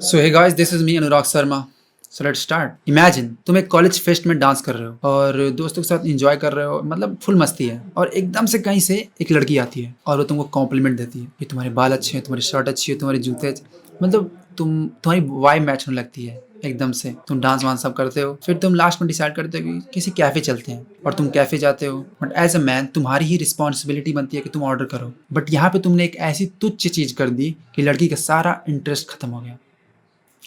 So hey guys, this is me Anurag Sharma. So let's start. Imagine तुम एक college fest में dance कर रहे हो और दोस्तों के साथ एंजॉय कर रहे हो, मतलब फुल मस्ती है। और एकदम से कहीं से एक लड़की आती है और वो तुमको कॉम्प्लीमेंट देती है कि तुम्हारे बाल अच्छे हैं, तुम्हारी शर्ट अच्छी है, तुम्हारे जूते मतलब तुम्हारी वाइब मैच होने लगती है। एकदम से तुम डांस वांस सब करते हो, फिर तुम लास्ट में डिसाइड करते हो कि किसी कैफे चलते हैं और तुम कैफे जाते हो। बट एज अ मैन तुम्हारी ही रिस्पॉन्सिबिलिटी बनती है कि तुम ऑर्डर करो। बट यहाँ पे तुमने एक ऐसी तुच्छ चीज कर दी कि लड़की का सारा इंटरेस्ट खत्म हो गया।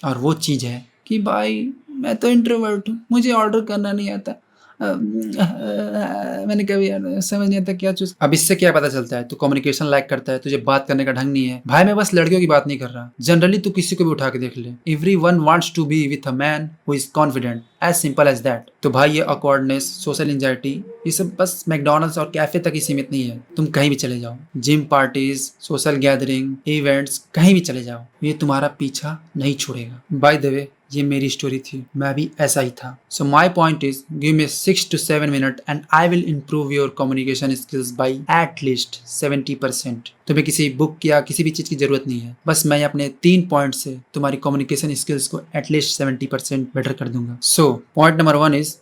और वो चीज़ है कि भाई मैं तो इंट्रोवर्ट हूँ, मुझे ऑर्डर करना नहीं आता। मैंने कभी यार समझ नहीं आता क्या चूज। अब इससे क्या पता चलता है, तू कम्युनिकेशन लाइक करता है, तुझे बात करने का ढंग नहीं है। भाई मैं बस लड़कियों की बात नहीं कर रहा, जनरली तू किसी को भी उठा के देख ले, every one wants to be with a man who is confident, as simple as that. तो भाई ये ऑकवर्डनेस, सोशल एंजाइटी, ये सब बस मैकडोनल्ड्स और कैफे तक ही सीमित नहीं है। तुम कहीं भी चले जाओ, gym, parties, social gathering, events, कहीं भी चले जाओ, ये तुम्हारा पीछा नहीं छोड़ेगा। बाय द वे, ये मेरी स्टोरी थी, मैं भी ऐसा ही था। So my point is, give me 6 to 7 minutes and I will improve your communication skills by at least 70%। तुम्हें किसी बुक या किसी भी चीज की जरूरत नहीं है, बस मैं अपने 3 पॉइंट से तुम्हारी कम्युनिकेशन स्किल्स को एटलीस्ट 70% बेटर कर दूंगा। So point number 1 is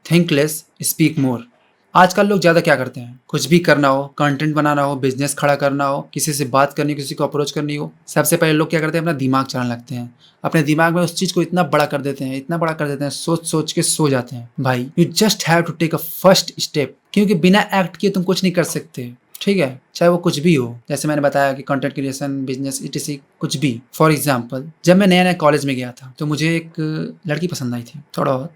think less, speak more. आजकल लोग ज़्यादा क्या करते हैं, कुछ भी करना हो, कंटेंट बनाना हो, बिजनेस खड़ा करना हो, किसी से बात करनी हो, किसी को अप्रोच करनी हो, सबसे पहले लोग क्या करते हैं, अपना दिमाग चलाने लगते हैं। अपने दिमाग में उस चीज़ को इतना बड़ा कर देते हैं, इतना बड़ा कर देते हैं, सोच सोच के सो जाते हैं। भाई you just have to take a first step, क्योंकि बिना एक्ट किए तुम कुछ नहीं कर सकते। ठीक है, चाहे वो कुछ भी हो, जैसे मैंने बताया कि कंटेंट क्रिएशन, बिजनेस, इटीसी, कुछ भी। फॉर एग्जाम्पल, जब मैं नया नया कॉलेज में गया था तो मुझे एक लड़की पसंद आई थी, थोड़ा बहुत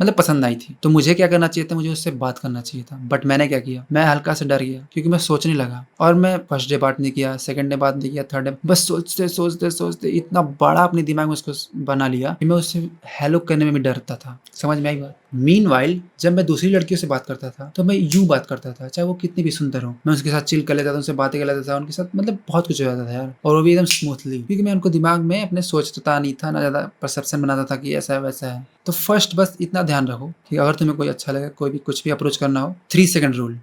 मतलब पसंद आई थी। तो मुझे क्या करना चाहिए था, मुझे उससे बात करना चाहिए था। बट मैंने क्या किया, मैं हल्का से डर गया, क्योंकि मैं सोचने लगा। और मैं फर्स्ट डे बात नहीं किया, सेकंड डे बात नहीं किया, थर्ड डे बस सोचते सोचते सोचते इतना बड़ा अपने दिमाग में उसको बना लिया कि मैं उससे हेलो करने में भी डरता था। समझ में आई बात? मीनवाइल जब मैं दूसरी लड़कियों से बात करता था तो मैं यूं बात करता था, चाहे वो कितनी भी सुंदर हो, मैं उसके साथ चिल कर लेता था, उनसे बातें कर लेता था, उनके साथ मतलब बहुत कुछ हो जाता था यार। और वो भी एकदम स्मूथली, क्योंकि मैं उनको दिमाग में अपने सोचता नहीं था, ना ज्यादा परसेप्शन बनाता था कि ऐसा है वैसा है। तो फर्स्ट बस इतना ध्यान रखो कि अगर तुम्हें कोई अच्छा लगे, कोई भी कुछ भी अप्रोच करना हो, 3 सेकंड रूल।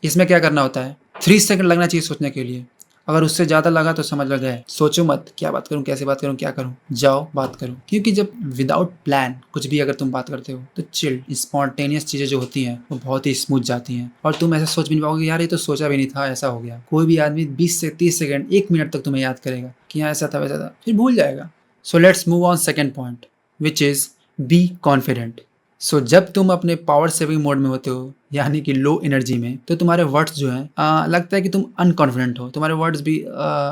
इसमें क्या करना होता है, 3 सेकंड लगना चाहिए सोचने के लिए। अगर उससे ज्यादा लगा तो समझ लग गए, सोचो मत क्या बात करूं, कैसे बात करूं, क्या करूं, जाओ बात करो। क्योंकि जब विदाउट प्लान कुछ भी अगर तुम बात करते हो तो चिल स्पॉन्टेनियस चीजें जो होती हैं वो बहुत ही स्मूथ जाती हैं। और तुम ऐसा सोच भी नहीं पाओगे यार ये तो सोचा भी नहीं था, ऐसा हो गया। कोई भी आदमी 20 से 30 सेकंड, 1 मिनट तक तुम्हें याद करेगा कि हाँ ऐसा था वैसा था, फिर भूल जाएगा। So let's move on second point, which is be confident. So जब तुम अपने पावर सेविंग मोड में होते हो, यानी कि लो एनर्जी में, तो तुम्हारे वर्ड्स जो हैं लगता है कि तुम अनकॉन्फिडेंट हो। तुम्हारे वर्ड्स भी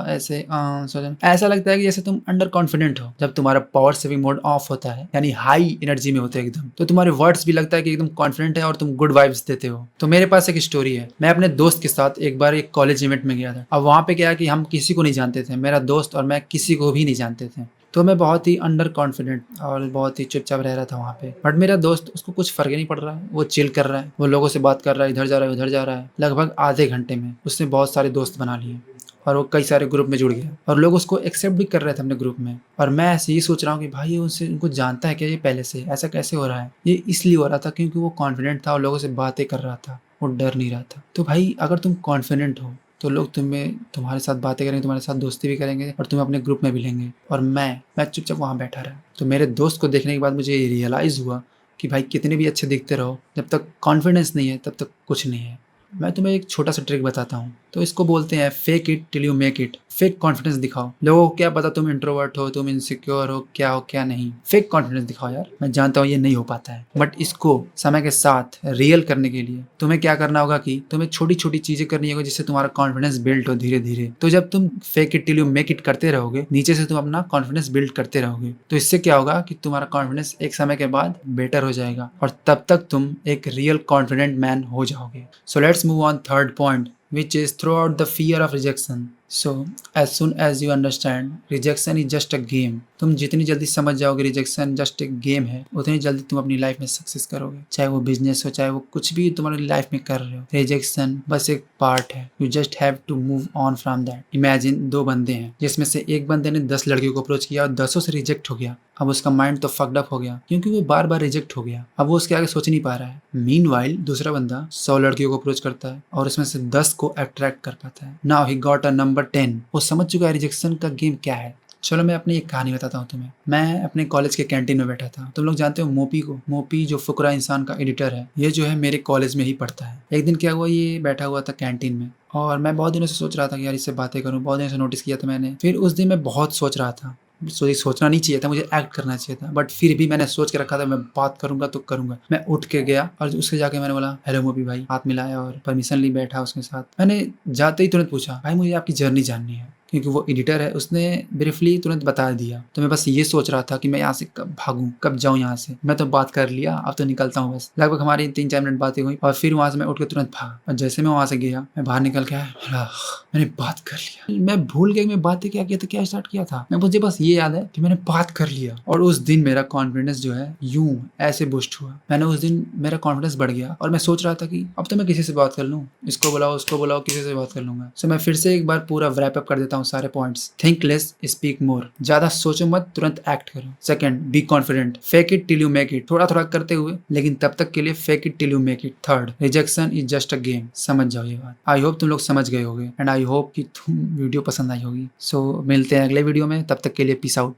ऐसे ऐसा लगता है कि जैसे तुम अंडर कॉन्फिडेंट हो। जब तुम्हारा पावर सेविंग मोड ऑफ होता है, यानी हाई एनर्जी में होते हैं एकदम, तो तुम्हारे वर्ड्स भी लगता है कि एकदम कॉन्फिडेंट है और तुम गुड वाइब्स देते हो। तो मेरे पास एक स्टोरी है। मैं अपने दोस्त के साथ एक बार एक कॉलेज इवेंट में गया था। अब वहाँ पे क्या है कि हम किसी को नहीं जानते थे, मेरा दोस्त और मैं किसी को भी नहीं जानते थे। तो मैं बहुत ही अंडर कॉन्फिडेंट और बहुत ही चुपचाप रह रहा था वहाँ पे। बट मेरा दोस्त, उसको कुछ फर्क ही नहीं पड़ रहा है, वो चिल कर रहा है, वो लोगों से बात कर रहा है, इधर जा रहा है उधर जा रहा है। लगभग आधे घंटे में उसने बहुत सारे दोस्त बना लिए और वो कई सारे ग्रुप में जुड़ गया और लोग उसको एक्सेप्ट भी कर रहे थे अपने ग्रुप में। और मैं ऐसे ही सोच रहा हूँ कि भाई ये उनसे उनको जानता है क्या, ये पहले से ऐसा कैसे हो रहा है। ये इसलिए हो रहा था क्योंकि वो कॉन्फिडेंट था और लोगों से बातें कर रहा था, वो डर नहीं रहा था। तो भाई अगर तुम कॉन्फिडेंट हो तो लोग तुम्हारे साथ बातें करेंगे, तुम्हारे साथ दोस्ती भी करेंगे और तुम्हें अपने ग्रुप में भी लेंगे। और मैं चुपचाप वहाँ बैठा रहा। तो मेरे दोस्त को देखने के बाद मुझे रियलाइज़ हुआ कि भाई कितने भी अच्छे दिखते रहो, जब तक कॉन्फिडेंस नहीं है तब तक कुछ नहीं है। मैं तुम्हें एक छोटा सा ट्रिक बताता हूँ, तो इसको बोलते हैं fake it till you make it. Fake confidence दिखाओ। लोगों को क्या पता तुम इंट्रोवर्ट हो, तुम इनसिक्योर हो क्या नहीं। फेक कॉन्फिडेंस दिखाओ यार। मैं जानता हूँ ये नहीं हो पाता है, बट इसको समय के साथ रियल करने के लिए तुम्हें क्या करना होगा कि तुम्हें छोटी छोटी चीजें करनी होगी जिससे तुम्हारा कॉन्फिडेंस बिल्ड हो धीरे धीरे। तो जब तुम fake it till you make it करते रहोगे, नीचे से तुम अपना कॉन्फिडेंस बिल्ड करते रहोगे, तो इससे क्या होगा कि तुम्हारा कॉन्फिडेंस एक समय के बाद बेटर हो जाएगा और तब तक तुम एक रियल कॉन्फिडेंट मैन हो जाओगे। सो let's move on third point, which is throughout the fear of rejection. So as soon as you understand rejection is just a game, तुम जितनी जल्दी समझ जाओगे रिजेक्शन जस्ट एक गेम है, उतनी जल्दी तुम अपनी लाइफ में सक्सेस करोगे। चाहे वो बिजनेस हो, चाहे वो कुछ भी तुम्हारी लाइफ में कर रहे हो, रिजेक्शन बस एक पार्ट है। You just have to move on from that. Imagine 2 बंदे हैं जिसमें से एक बंदे ने 10 लड़कियों को अप्रोच किया और 10 से रिजेक्ट हो गया। अब उसका माइंड तो फक्ड अप हो गया क्योंकि वो बार बार रिजेक्ट हो गया। अब वो उसके आगे सोच नहीं पा रहा है। मीनवाइल दूसरा बंदा 100 लड़कियों को अप्रोच करता है और उसमें से 10 को अट्रैक्ट कर पाता है। Now he got a number 10। वो समझ चुका है रिजेक्शन का गेम क्या है। चलो मैं अपनी एक कहानी बताता हूँ तुम्हें। मैं अपने कॉलेज के कैंटीन में बैठा था। तुम लोग जानते हो मोपी को? मोपी जो फुकरा इंसान का एडिटर है, ये जो है मेरे कॉलेज में ही पढ़ता है। एक दिन क्या हुआ, ये बैठा हुआ था कैंटीन में और मैं बहुत दिनों से सोच रहा था कि यार इससे बातें करूँ, बहुत दिनों से नोटिस किया था मैंने। फिर उस दिन मैं बहुत सोच रहा था, सोचना नहीं चाहिए था, मुझे एक्ट करना चाहिए था, बट फिर भी मैंने सोच के रखा था मैं बात करूंगा तो करूंगा। मैं उठ के गया और उसके जाके मैंने बोला हेलो मोपी भाई, हाथ मिलाया और परमिशन ली, बैठा उसके साथ। मैंने जाते ही तुरंत पूछा भाई मुझे आपकी जर्नी जाननी है, क्योंकि वो एडिटर है, उसने ब्रीफली तुरंत बता दिया। तो मैं बस ये सोच रहा था कि मैं यहाँ से कब भागूं, कब जाऊं यहाँ से। मैं तो बात कर लिया, अब तो निकलता हूँ बस। लगभग हमारी 3-4 मिनट बातें हुई और फिर वहां से मैं उठ के तुरंत भागा। और जैसे मैं वहां से गया, मैं बाहर निकल के आया, मैंने बात कर लिया। मैं भूल गया मैं बातें क्या किया था, क्या स्टार्ट किया था। मैं मुझे बस ये याद है कि मैंने बात कर लिया और उस दिन मेरा कॉन्फिडेंस जो है यूं ऐसे बूस्ट हुआ। मैंने उस दिन मेरा कॉन्फिडेंस बढ़ गया और मैं सोच रहा था कि अब तो मैं किसी से बात कर लूं, इसको बुलाओ उसको बुलाओ, किसी से बात कर लूंगा। सो मैं फिर से एक बार पूरा रैप अप कर देता हूँ सारे points. Think less, speak more. ज्यादा सोचो मत, तुरंत एक्ट करो। Second, be confident, fake it till you make it. थोड़ा थोड़ा करते हुए लेकिन तब तक के लिए fake it till you make it. Third, rejection is just a game. समझ जाओ ये बात। आई होप तुम लोग समझ गए होगे एंड आई होप कि तुम वीडियो पसंद आई होगी। सो मिलते हैं अगले वीडियो में, तब तक के लिए पीस आउट।